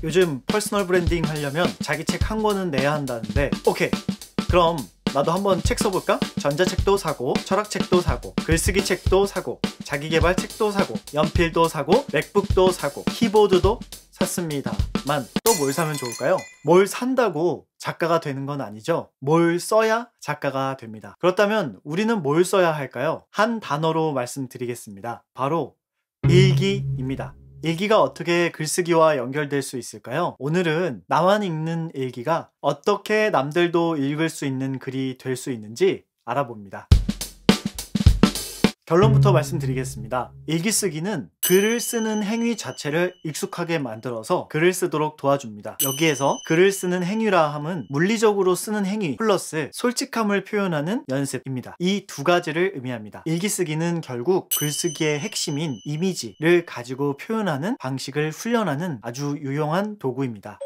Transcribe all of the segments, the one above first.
요즘 퍼스널 브랜딩 하려면 자기 책 한 권은 내야 한다는데, 오케이, 그럼 나도 한번 책 써볼까? 전자책도 사고, 철학책도 사고, 글쓰기 책도 사고, 자기계발 책도 사고, 연필도 사고, 맥북도 사고, 키보드도 샀습니다만 또 뭘 사면 좋을까요? 뭘 산다고 작가가 되는 건 아니죠. 뭘 써야 작가가 됩니다. 그렇다면 우리는 뭘 써야 할까요? 한 단어로 말씀드리겠습니다. 바로 일기입니다. 일기가 어떻게 글쓰기와 연결될 수 있을까요? 오늘은 나만 읽는 일기가 어떻게 남들도 읽을 수 있는 글이 될 수 있는지 알아봅니다. 결론부터 말씀드리겠습니다. 일기 쓰기는 글을 쓰는 행위 자체를 익숙하게 만들어서 글을 쓰도록 도와줍니다. 여기에서 글을 쓰는 행위라 함은 물리적으로 쓰는 행위 플러스 솔직함을 표현하는 연습입니다. 이 두 가지를 의미합니다. 일기 쓰기는 결국 글쓰기의 핵심인 이미지를 가지고 표현하는 방식을 훈련하는 아주 유용한 도구입니다.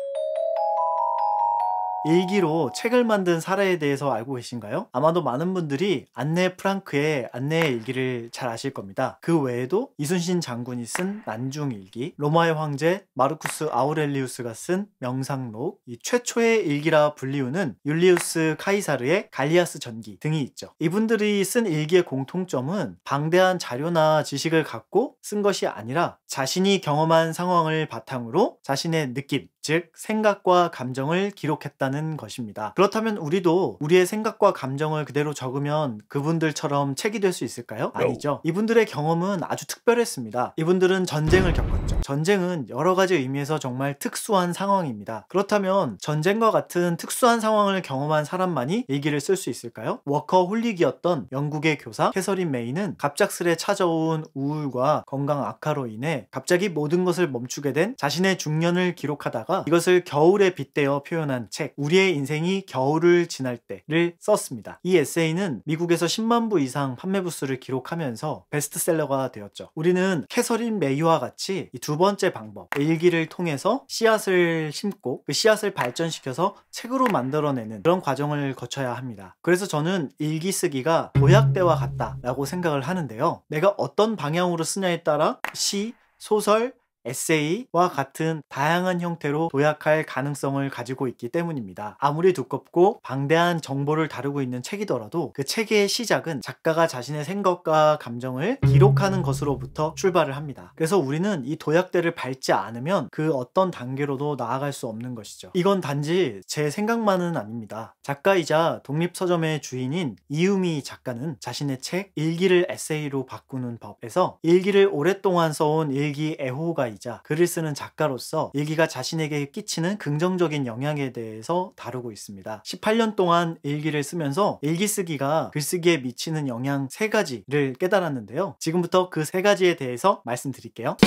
일기로 책을 만든 사례에 대해서 알고 계신가요? 아마도 많은 분들이 안네 프랑크의 안네의 일기를 잘 아실 겁니다. 그 외에도 이순신 장군이 쓴 난중일기, 로마의 황제 마르쿠스 아우렐리우스가 쓴 명상록, 이 최초의 일기라 불리우는 율리우스 카이사르의 갈리아스 전기 등이 있죠. 이분들이 쓴 일기의 공통점은 방대한 자료나 지식을 갖고 쓴 것이 아니라 자신이 경험한 상황을 바탕으로 자신의 느낌, 즉 생각과 감정을 기록했다는 것입니다. 그렇다면 우리도 우리의 생각과 감정을 그대로 적으면 그분들처럼 책이 될 수 있을까요? 아니죠. 이분들의 경험은 아주 특별했습니다. 이분들은 전쟁을 겪었죠. 전쟁은 여러 가지 의미에서 정말 특수한 상황입니다. 그렇다면 전쟁과 같은 특수한 상황을 경험한 사람만이 일기를 쓸 수 있을까요? 워커홀릭이었던 영국의 교사 캐서린 메이는 갑작스레 찾아온 우울과 건강 악화로 인해 갑자기 모든 것을 멈추게 된 자신의 중년을 기록하다가 이것을 겨울에 빗대어 표현한 책 우리의 인생이 겨울을 지날 때를 썼습니다. 이 에세이는 미국에서 10만 부 이상 판매 부수를 기록하면서 베스트셀러가 되었죠. 우리는 캐서린 메이와 같이 이 두 번째 방법, 일기를 통해서 씨앗을 심고 그 씨앗을 발전시켜서 책으로 만들어내는 그런 과정을 거쳐야 합니다. 그래서 저는 일기 쓰기가 도약대와 같다라고 생각을 하는데요. 내가 어떤 방향으로 쓰냐에 따라 시, 소설, 에세이와 같은 다양한 형태로 도약할 가능성을 가지고 있기 때문입니다. 아무리 두껍고 방대한 정보를 다루고 있는 책이더라도 그 책의 시작은 작가가 자신의 생각과 감정을 기록하는 것으로부터 출발을 합니다. 그래서 우리는 이 도약대를 밟지 않으면 그 어떤 단계로도 나아갈 수 없는 것이죠. 이건 단지 제 생각만은 아닙니다. 작가이자 독립서점의 주인인 이유미 작가는 자신의 책 일기를 에세이로 바꾸는 법에서 일기를 오랫동안 써온 일기 애호가 이자 글을 쓰는 작가로서 일기가 자신에게 끼치는 긍정적인 영향에 대해서 다루고 있습니다. 18년 동안 일기를 쓰면서 일기 쓰기가 글쓰기에 미치는 영향 3가지를 깨달았는데요. 지금부터 그 3가지에 대해서 말씀드릴게요.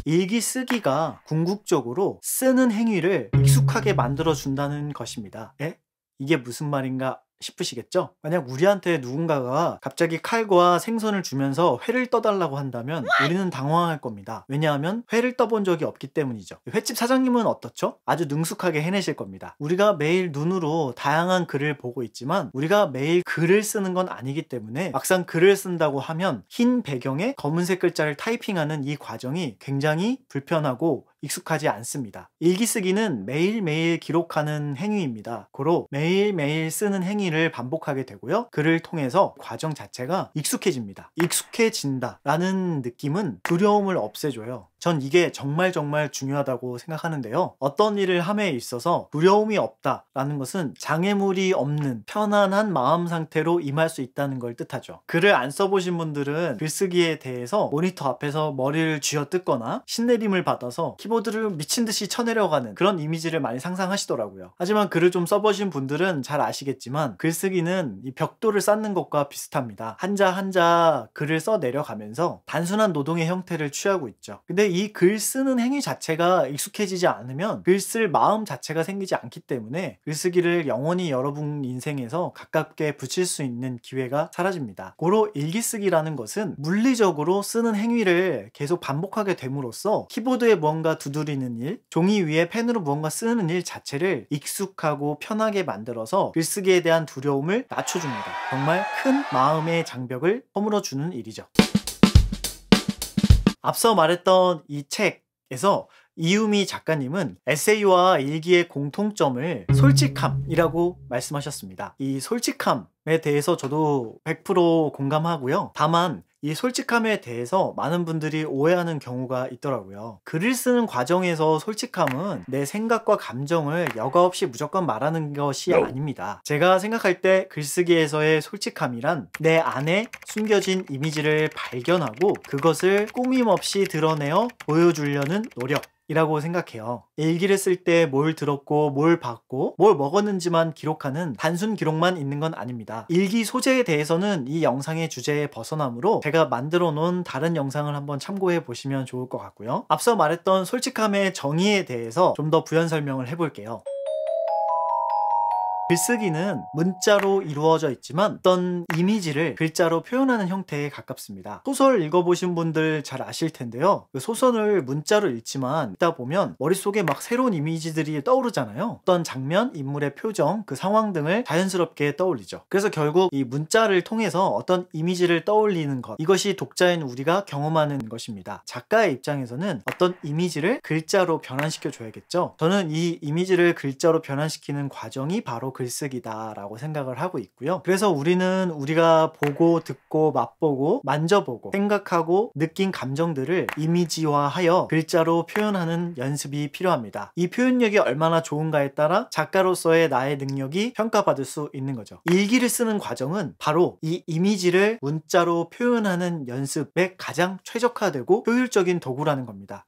일기 쓰기가 궁극적으로 쓰는 행위를 익숙하게 만들어준다는 것입니다. 에? 이게 무슨 말인가 싶으시겠죠? 만약 우리한테 누군가가 갑자기 칼과 생선을 주면서 회를 떠달라고 한다면 우리는 당황할 겁니다. 왜냐하면 회를 떠본 적이 없기 때문이죠. 횟집 사장님은 어떻죠? 아주 능숙하게 해내실 겁니다. 우리가 매일 눈으로 다양한 글을 보고 있지만 우리가 매일 글을 쓰는 건 아니기 때문에 막상 글을 쓴다고 하면 흰 배경에 검은색 글자를 타이핑하는 이 과정이 굉장히 불편하고 익숙하지 않습니다. 일기 쓰기는 매일매일 기록하는 행위입니다. 고로 매일매일 쓰는 행위를 반복하게 되고요. 글을 통해서 과정 자체가 익숙해집니다. 익숙해진다 라는 느낌은 두려움을 없애줘요. 전 이게 정말 중요하다고 생각하는데요. 어떤 일을 함에 있어서 두려움이 없다라는 것은 장애물이 없는 편안한 마음 상태로 임할 수 있다는 걸 뜻하죠. 글을 안 써보신 분들은 글쓰기에 대해서 모니터 앞에서 머리를 쥐어뜯거나 신내림을 받아서 키보드를 미친듯이 쳐내려가는 그런 이미지를 많이 상상하시더라고요. 하지만 글을 좀 써보신 분들은 잘 아시겠지만 글쓰기는 이 벽돌을 쌓는 것과 비슷합니다. 한자 한자 글을 써내려가면서 단순한 노동의 형태를 취하고 있죠. 근데 이 글 쓰는 행위 자체가 익숙해지지 않으면 글 쓸 마음 자체가 생기지 않기 때문에 글쓰기를 영원히 여러분 인생에서 가깝게 붙일 수 있는 기회가 사라집니다. 고로 일기쓰기라는 것은 물리적으로 쓰는 행위를 계속 반복하게 됨으로써 키보드에 무언가 두드리는 일, 종이 위에 펜으로 무언가 쓰는 일 자체를 익숙하고 편하게 만들어서 글쓰기에 대한 두려움을 낮춰줍니다. 정말 큰 마음의 장벽을 허물어주는 일이죠. 앞서 말했던 이 책에서 이유미 작가님은 에세이와 일기의 공통점을 솔직함이라고 말씀하셨습니다. 이 솔직함에 대해서 저도 100% 공감하고요. 다만 이 솔직함에 대해서 많은 분들이 오해하는 경우가 있더라고요. 글을 쓰는 과정에서 솔직함은 내 생각과 감정을 여과 없이 무조건 말하는 것이 아닙니다. 제가 생각할 때 글쓰기에서의 솔직함이란 내 안에 숨겨진 이미지를 발견하고 그것을 꾸밈없이 드러내어 보여주려는 노력 이라고 생각해요. 일기를 쓸 때 뭘 들었고 뭘 봤고 뭘 먹었는지만 기록하는 단순 기록만 있는 건 아닙니다. 일기 소재에 대해서는 이 영상의 주제에 벗어나므로 제가 만들어 놓은 다른 영상을 한번 참고해 보시면 좋을 것 같고요. 앞서 말했던 솔직함의 정의에 대해서 좀 더 부연 설명을 해볼게요. 글쓰기는 문자로 이루어져 있지만 어떤 이미지를 글자로 표현하는 형태에 가깝습니다. 소설 읽어보신 분들 잘 아실 텐데요. 그 소설을 문자로 읽지만 읽다 보면 머릿속에 막 새로운 이미지들이 떠오르잖아요. 어떤 장면, 인물의 표정, 그 상황 등을 자연스럽게 떠올리죠. 그래서 결국 이 문자를 통해서 어떤 이미지를 떠올리는 것, 이것이 독자인 우리가 경험하는 것입니다. 작가의 입장에서는 어떤 이미지를 글자로 변환시켜 줘야겠죠. 저는 이 이미지를 글자로 변환시키는 과정이 바로 글쓰기다 라고 생각을 하고 있고요. 그래서 우리는 우리가 보고 듣고 맛보고 만져보고 생각하고 느낀 감정들을 이미지화하여 글자로 표현하는 연습이 필요합니다. 이 표현력이 얼마나 좋은가에 따라 작가로서의 나의 능력이 평가받을 수 있는 거죠. 일기를 쓰는 과정은 바로 이 이미지를 문자로 표현하는 연습에 가장 최적화되고 효율적인 도구라는 겁니다.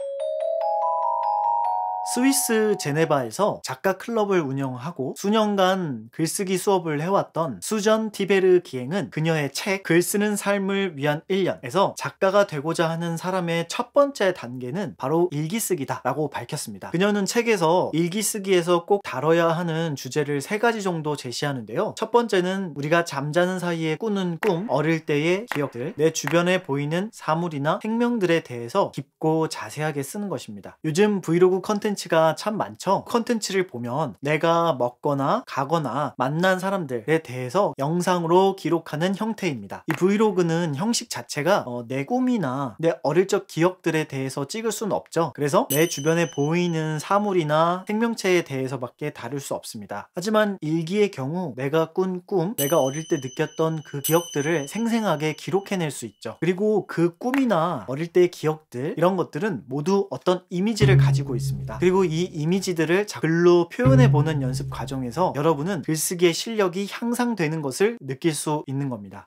스위스 제네바에서 작가 클럽을 운영하고 수년간 글쓰기 수업을 해왔던 수전 티베르 기행은 그녀의 책 글 쓰는 삶을 위한 1년에서 작가가 되고자 하는 사람의 첫 번째 단계는 바로 일기 쓰기다 라고 밝혔습니다. 그녀는 책에서 일기 쓰기에서 꼭 다뤄야 하는 주제를 3가지 정도 제시하는데요. 첫 번째는 우리가 잠자는 사이에 꾸는 꿈, 어릴 때의 기억들, 내 주변에 보이는 사물이나 생명들에 대해서 깊고 자세하게 쓰는 것입니다. 요즘 브이로그 컨텐츠가 참 많죠. 컨텐츠를 보면 내가 먹거나 가거나 만난 사람들에 대해서 영상으로 기록하는 형태입니다. 이 브이로그는 형식 자체가 내 꿈이나 내 어릴 적 기억들에 대해서 찍을 수는 없죠. 그래서 내 주변에 보이는 사물이나 생명체에 대해서밖에 다룰 수 없습니다. 하지만 일기의 경우 내가 꾼 꿈, 내가 어릴 때 느꼈던 그 기억들을 생생하게 기록해낼 수 있죠. 그리고 그 꿈이나 어릴 때의 기억들, 이런 것들은 모두 어떤 이미지를 가지고 있습니다. 그리고 이 이미지들을 글로 표현해보는 연습 과정에서 여러분은 글쓰기의 실력이 향상되는 것을 느낄 수 있는 겁니다.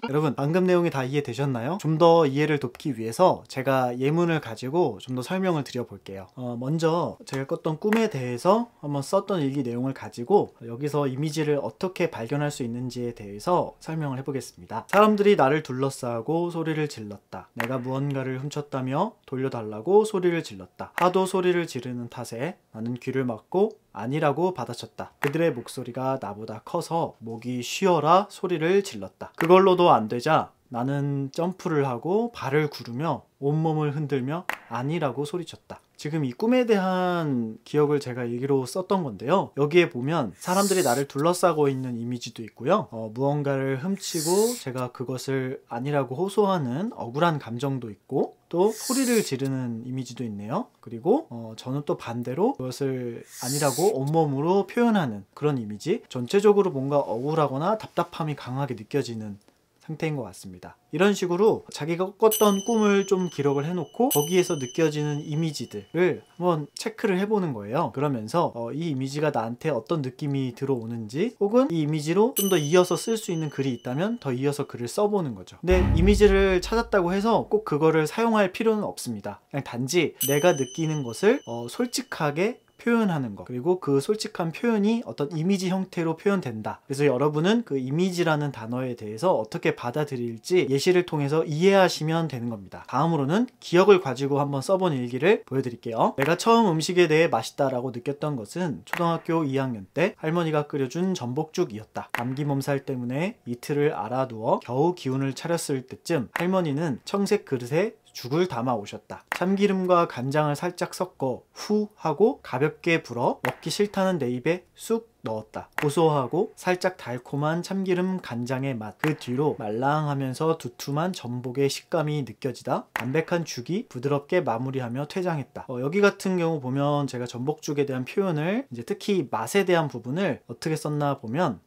여러분, 방금 내용이 다 이해되셨나요? 좀 더 이해를 돕기 위해서 제가 예문을 가지고 좀 더 설명을 드려볼게요. 먼저 제가 꿨던 꿈에 대해서 한번 썼던 일기 내용을 가지고 여기서 이미지를 어떻게 발견할 수 있는지에 대해서 설명을 해보겠습니다. 사람들이 나를 둘러싸고 소리를 질렀다. 내가 무언가를 훔쳤다며 돌려달라고 소리를 질렀다. 하도 소리를 지르는 탓에 나는 귀를 막고 아니라고 받아쳤다. 그들의 목소리가 나보다 커서 목이 쉬어라 소리를 질렀다. 그걸로도 안 되자 나는 점프를 하고 발을 구르며 온몸을 흔들며 아니라고 소리쳤다. 지금 이 꿈에 대한 기억을 제가 일기로 썼던 건데요. 여기에 보면 사람들이 나를 둘러싸고 있는 이미지도 있고요. 무언가를 훔치고 제가 그것을 아니라고 호소하는 억울한 감정도 있고, 또 소리를 지르는 이미지도 있네요. 그리고 저는 또 반대로 그것을 아니라고 온몸으로 표현하는 그런 이미지, 전체적으로 뭔가 억울하거나 답답함이 강하게 느껴지는 상태인 것 같습니다. 이런 식으로 자기가 꿨던 꿈을 좀 기록을 해놓고 거기에서 느껴지는 이미지들을 한번 체크를 해보는 거예요. 그러면서 이 이미지가 나한테 어떤 느낌이 들어오는지, 혹은 이 이미지로 좀 더 이어서 쓸 수 있는 글이 있다면 더 이어서 글을 써보는 거죠. 근데 이미지를 찾았다고 해서 꼭 그거를 사용할 필요는 없습니다. 그냥 단지 내가 느끼는 것을 솔직하게 표현하는 것, 그리고 그 솔직한 표현이 어떤 이미지 형태로 표현된다. 그래서 여러분은 그 이미지라는 단어에 대해서 어떻게 받아들일지 예시를 통해서 이해하시면 되는 겁니다. 다음으로는 기억을 가지고 한번 써본 일기를 보여드릴게요. 내가 처음 음식에 대해 맛있다라고 느꼈던 것은 초등학교 2학년 때 할머니가 끓여준 전복죽이었다. 감기 몸살 때문에 이틀을 알아두어 겨우 기운을 차렸을 때쯤 할머니는 청색 그릇에 죽을 담아 오셨다. 참기름과 간장을 살짝 섞어 후 하고 가볍게 불어 먹기 싫다는 내 입에 쑥 넣었다. 고소하고 살짝 달콤한 참기름 간장의 맛, 그 뒤로 말랑하면서 두툼한 전복의 식감이 느껴지다. 담백한 죽이 부드럽게 마무리하며 퇴장했다. 여기 같은 경우 보면 제가 전복죽에 대한 표현을 이제 특히 맛에 대한 부분을 어떻게 썼나 보면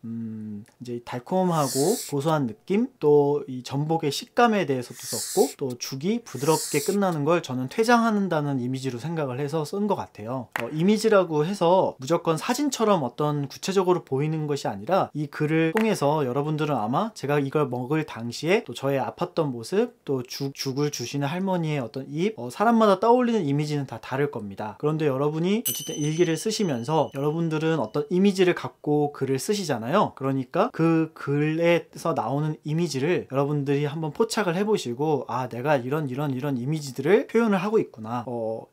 이제 달콤하고 고소한 느낌, 또 이 전복의 식감에 대해서도 썼고, 또 죽이 부드럽게 끝나는 걸 저는 퇴장한다는 이미지로 생각을 해서 쓴 것 같아요. 이미지라고 해서 무조건 사진처럼 어떤 구체적으로 보이는 것이 아니라 이 글을 통해서 여러분들은 아마 제가 이걸 먹을 당시에 또 저의 아팠던 모습, 또 죽을 주시는 할머니의 어떤 입, 사람마다 떠올리는 이미지는 다 다를 겁니다. 그런데 여러분이 어쨌든 일기를 쓰시면서 여러분들은 어떤 이미지를 갖고 글을 쓰시잖아요. 그러니까 그 글에서 나오는 이미지를 여러분들이 한번 포착을 해보시고, 아, 내가 이런 이미지들을 표현을 하고 있구나.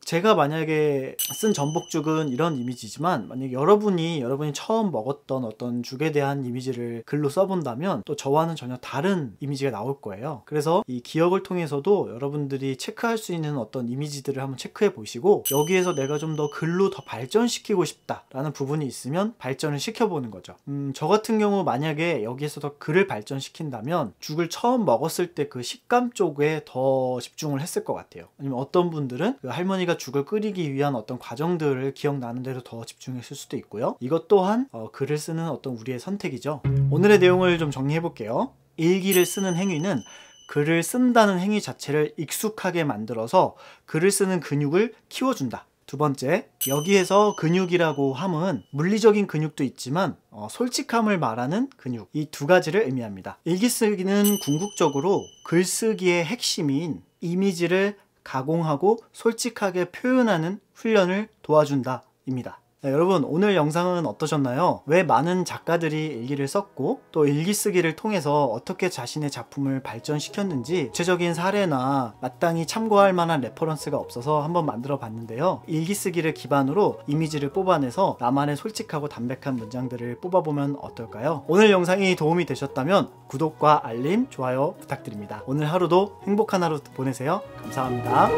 제가 만약에 쓴 전복죽은 이런 이미지지만, 만약 여러분이 처음 먹었던 어떤 죽에 대한 이미지를 글로 써본다면 또 저와는 전혀 다른 이미지가 나올 거예요. 그래서 이 기억을 통해서도 여러분들이 체크할 수 있는 어떤 이미지들을 한번 체크해 보시고, 여기에서 내가 좀 더 글로 더 발전시키고 싶다 라는 부분이 있으면 발전을 시켜보는 거죠. 저 같은 경우 만약에 여기에서 더 글을 발전시킨다면 죽을 처음 먹었을 때 그 식감 쪽에 더 집중을 했을 것 같아요. 아니면 어떤 분들은 그 할머니가 죽을 끓이기 위한 어떤 과정들을 기억나는 대로 더 집중했을 수도 있고요. 이것 또한 글을 쓰는 어떤 우리의 선택이죠. 오늘의 내용을 좀 정리해 볼게요. 일기를 쓰는 행위는 글을 쓴다는 행위 자체를 익숙하게 만들어서 글을 쓰는 근육을 키워준다. 두 번째, 여기에서 근육이라고 함은 물리적인 근육도 있지만 솔직함을 말하는 근육, 이 두 가지를 의미합니다. 일기쓰기는 궁극적으로 글쓰기의 핵심인 이미지를 가공하고 솔직하게 표현하는 훈련을 도와준다 입니다. 네, 여러분, 오늘 영상은 어떠셨나요? 왜 많은 작가들이 일기를 썼고, 또 일기 쓰기를 통해서 어떻게 자신의 작품을 발전시켰는지 구체적인 사례나 마땅히 참고할 만한 레퍼런스가 없어서 한번 만들어 봤는데요. 일기 쓰기를 기반으로 이미지를 뽑아내서 나만의 솔직하고 담백한 문장들을 뽑아보면 어떨까요? 오늘 영상이 도움이 되셨다면 구독과 알림, 좋아요 부탁드립니다. 오늘 하루도 행복한 하루 보내세요. 감사합니다.